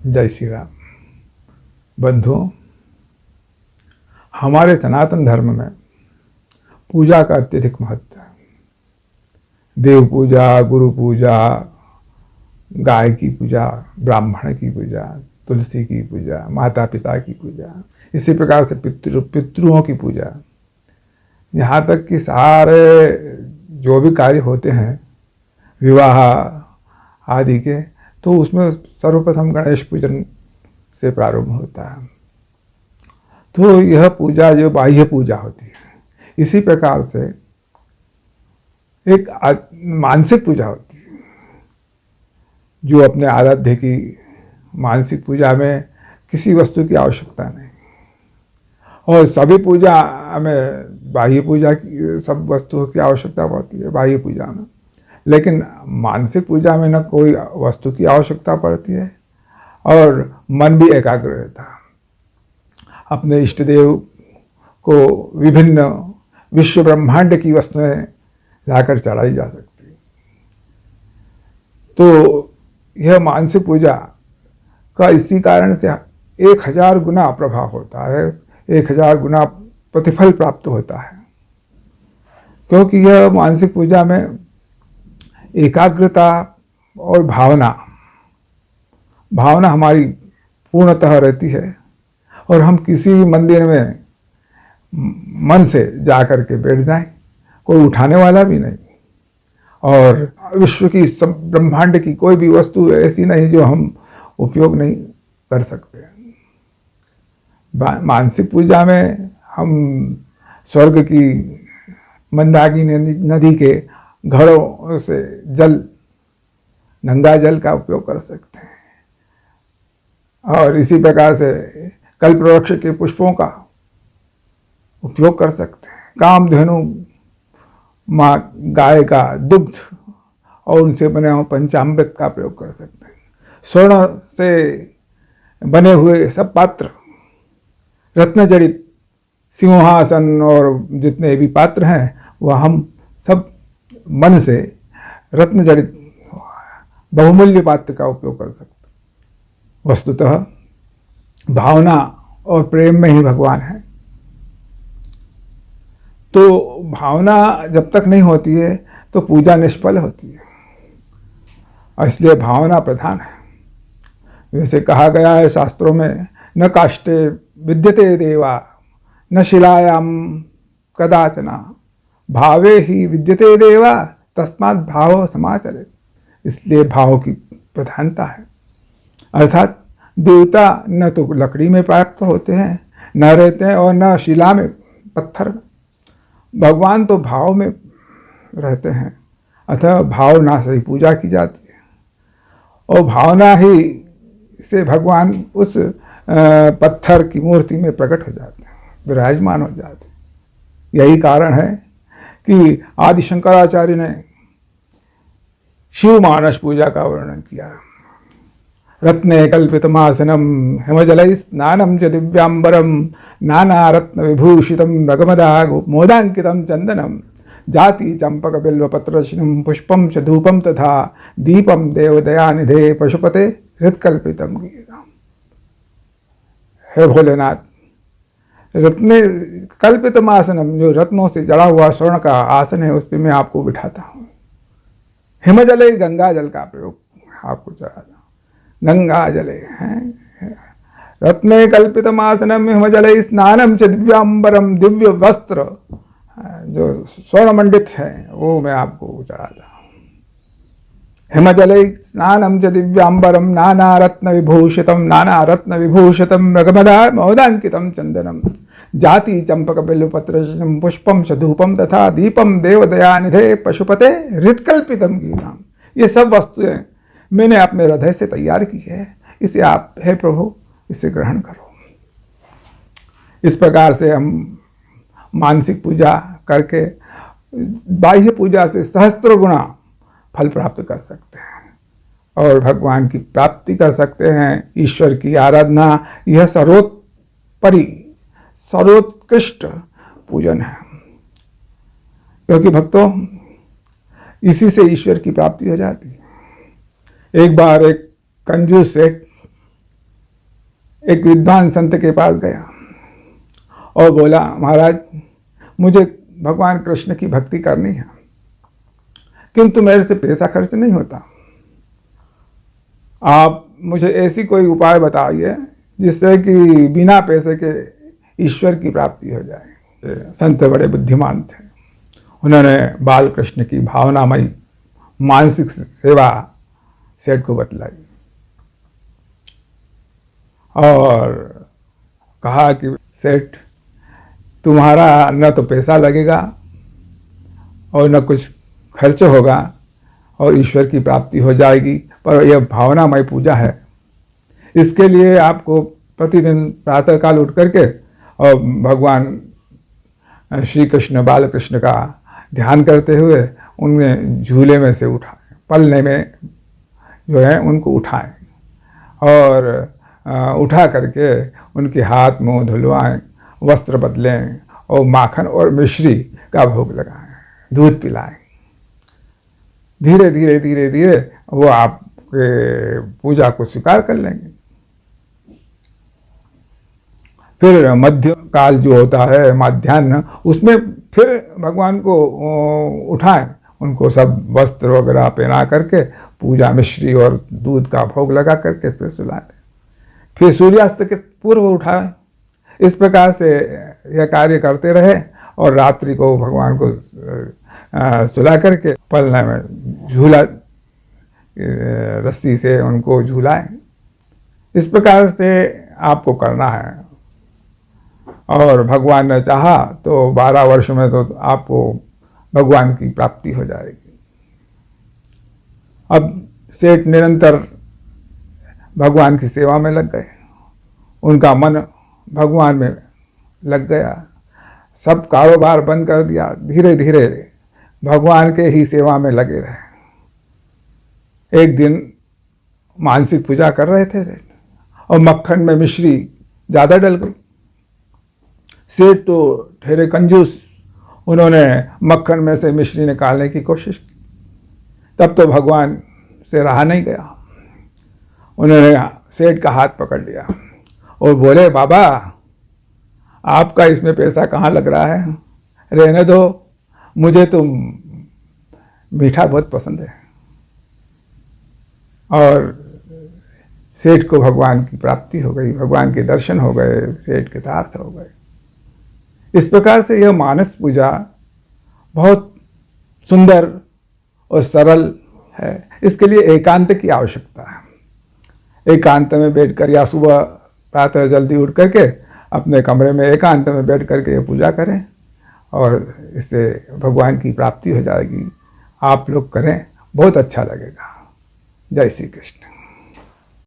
जय श्री राम। बंधुओं, हमारे सनातन धर्म में पूजा का अत्यधिक महत्व है। देव पूजा, गुरु पूजा, गाय की पूजा, ब्राह्मण की पूजा, तुलसी की पूजा, माता पिता की पूजा, इसी प्रकार से पितृओं की पूजा, यहाँ तक कि सारे जो भी कार्य होते हैं विवाह आदि के, तो उसमें सर्वप्रथम गणेश पूजन से प्रारंभ होता है। तो यह पूजा जो बाह्य पूजा होती है, इसी प्रकार से एक मानसिक पूजा होती है, जो अपने आराध्य की मानसिक पूजा में किसी वस्तु की आवश्यकता नहीं, और सभी पूजा में बाह्य पूजा की सब वस्तुओं की आवश्यकता पड़ती है बाह्य पूजा में, लेकिन मानसिक पूजा में न कोई वस्तु की आवश्यकता पड़ती है और मन भी एकाग्र रहता है। अपने इष्ट देव को विभिन्न विश्व ब्रह्मांड की वस्तुएं लाकर चढ़ाई जा सकती है। तो यह मानसिक पूजा का इसी कारण से 1000 गुना प्रभाव होता है, 1000 गुना प्रतिफल प्राप्त होता है, क्योंकि यह मानसिक पूजा में एकाग्रता और भावना हमारी पूर्णतः रहती है, और हम किसी भी मंदिर में मन से जाकर के बैठ जाएं, कोई उठाने वाला भी नहीं, और विश्व की सब ब्रह्मांड की कोई भी वस्तु ऐसी नहीं जो हम उपयोग नहीं कर सकते। मानसिक पूजा में हम स्वर्ग की मंदाकिनी नदी के घड़ों से जल, गंगा जल का उपयोग कर सकते हैं, और इसी प्रकार से कल्पवृक्ष के पुष्पों का उपयोग कर सकते हैं। कामधेनु माँ गाय का दुग्ध और उनसे बने हुए पंचामृत का प्रयोग कर सकते हैं। स्वर्ण से बने हुए सब पात्र, रत्नजड़ित सिंहासन और जितने भी पात्र हैं, वह हम सब मन से रत्नजड़ित बहुमूल्य पात्र का उपयोग कर सकते हैं। वस्तुतः भावना और प्रेम में ही भगवान है। तो भावना जब तक नहीं होती है तो पूजा निष्फल होती है, और इसलिए भावना प्रधान है। जैसे कहा गया है शास्त्रों में, न काष्ठे विद्यते देवा न शिलायाम कदाचना भावे ही विद्यते देवा तस्मात् भाव समाचरे। इसलिए भाव की प्रधानता है, अर्थात देवता न तो लकड़ी में प्राप्त होते हैं, न रहते हैं, और न शिला में, पत्थर में। भगवान तो भाव में रहते हैं, अतः भावना से ही पूजा की जाती है, और भावना ही से भगवान उस पत्थर की मूर्ति में प्रकट हो जाते हैं, विराजमान हो जाते हैं। यही कारण है कि आदि शंकराचार्य ने शिव मानस पूजा का वर्णन किया। रत्ने कल्पितमासनम हिमजलै स्नानं च दिव्यांबरम नाना रत्न विभूषितं रगमदा मोदांकितं चंदनम जाति चंपक बिल्वपत्रशनं पुष्पं च धूपं तथा दीपं देवदयानिधे पशुपते हृत्कल्पितं गीतम्। हे भोलेनाथ, रत्ने कल्पितमासनम, जो रत्नों से जड़ा हुआ स्वर्ण का आसन है, उस पर मैं आपको बिठाता हूँ। हिमजले, गंगा जल का प्रयोग आपको चढ़ाता हूँ। गंगा जले हैं। रत्ने कल्पितमासनम हिमजले स्नानम च दिव्यांबरम, दिव्य वस्त्र जो स्वर्ण मंडित है वो मैं आपको चढ़ाता हूँ। हिमजले स्नानम च दिव्यांबरम नाना रत्न विभूषितम रगमदा मोदांकितम चंदनम जाति चंपक बिल्वपत्रशनं पुष्पम च धूपम तथा दीपम देवदयानिधे पशुपते हृत्कल्पितम गीतम्। ये सब वस्तुएं मैंने अपने हृदय से तैयार की है, इसे आप, हे प्रभु, इसे ग्रहण करो। इस प्रकार से हम मानसिक पूजा करके बाह्य पूजा से सहस्त्र गुना फल प्राप्त कर सकते हैं, और भगवान की प्राप्ति कर सकते हैं। ईश्वर की आराधना यह सर्वोपरि सर्वोत्कृष्ट पूजन है, क्योंकि भक्तों इसी से ईश्वर की प्राप्ति हो जाती है। एक बार एक कंजूस सेठ एक विद्वान संत के पास गया और बोला, महाराज मुझे भगवान कृष्ण की भक्ति करनी है, किंतु मेरे से पैसा खर्च नहीं होता। आप मुझे ऐसी कोई उपाय बताइए जिससे कि बिना पैसे के ईश्वर की प्राप्ति हो जाए। संत बड़े बुद्धिमान थे, उन्होंने बाल कृष्ण की भावनामयी मानसिक सेवा सेठ को बतलाई और कहा कि सेठ, तुम्हारा न तो पैसा लगेगा और न कुछ खर्च होगा और ईश्वर की प्राप्ति हो जाएगी, पर यह भावनामय पूजा है। इसके लिए आपको प्रतिदिन प्रातःकाल उठ करके और भगवान श्री कृष्ण बाल कृष्ण का ध्यान करते हुए उन्हें झूले में से उठाएं, पलने में जो है उनको उठाएं और उठा करके उनके हाथ मुंह धुलवाएं, वस्त्र बदलें और माखन और मिश्री का भोग लगाएं, दूध पिलाएं। धीरे धीरे धीरे धीरे वो आपके पूजा को स्वीकार कर लेंगे। फिर मध्य काल जो होता है माध्याह्न, उसमें फिर भगवान को उठाएं, उनको सब वस्त्र वगैरह पहना करके पूजा मिश्री और दूध का भोग लगा करके फिर सुला दें। फिर सूर्यास्त के पूर्व उठाएं। इस प्रकार से यह कार्य करते रहे और रात्रि को भगवान को सुला करके पलने में झूला रस्सी से उनको झूलाएं। इस प्रकार से आपको करना है और भगवान ने चाहा तो 12 वर्ष में तो आपको भगवान की प्राप्ति हो जाएगी। अब सेठ निरंतर भगवान की सेवा में लग गए, उनका मन भगवान में लग गया, सब कारोबार बंद कर दिया, धीरे धीरे भगवान के ही सेवा में लगे रहे। एक दिन मानसिक पूजा कर रहे थे सेठ और मक्खन में मिश्री ज़्यादा डल गई। सेठ तो ठहरे कंजूस, उन्होंने मक्खन में से मिश्री निकालने की कोशिश की, तब तो भगवान से रहा नहीं गया। उन्होंने सेठ का हाथ पकड़ लिया और बोले, बाबा आपका इसमें पैसा कहाँ लग रहा है, रहने दो, मुझे तो मीठा बहुत पसंद है। और सेठ को भगवान की प्राप्ति हो गई, भगवान के दर्शन हो गए, सेठ कृतार्थ हो गए। इस प्रकार से यह मानस पूजा बहुत सुंदर और सरल है। इसके लिए एकांत की आवश्यकता है। एकांत में बैठकर या सुबह प्रातः जल्दी उठ करके अपने कमरे में एकांत में बैठ करके ये पूजा करें और इससे भगवान की प्राप्ति हो जाएगी। आप लोग करें, बहुत अच्छा लगेगा। जय श्री कृष्ण।